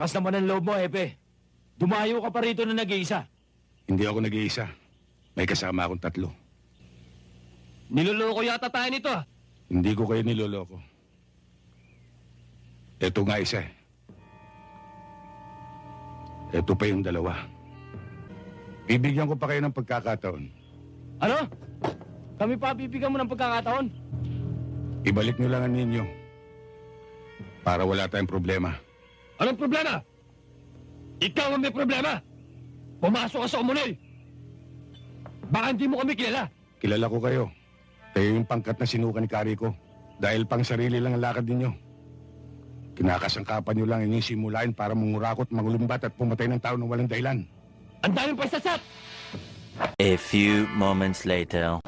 Kas naman ang loob mo, Epe. Dumayo ka pa rito na nag-iisa. Hindi ako nag-iisa. May kasama akong 3. Niloloko yata tayo nito, ah. Hindi ko kayo niloloko. Ito nga isa eh. Ito pa yung 2. Bibigyan ko pa kayo ng pagkakataon. Ano? Kami pa bibigyan mo ng pagkakataon? Ibalik nyo lang ang ninyo. Para wala tayong problema. Anong problema? Ikaw ang may problema. Pumasok ka sa umunil. Baka hindi mo kami kilala. Kilala ko kayo. Kayo yung pangkat na sinuka ni Kariko. Dahil pang sarili lang ang lakad ninyo. Kinakasangkapan nyo lang inyong simulain para mangurakot, mangulumbat at pumatay ng tao ng walang dahilan. Ang daming pagsasat! A few moments later.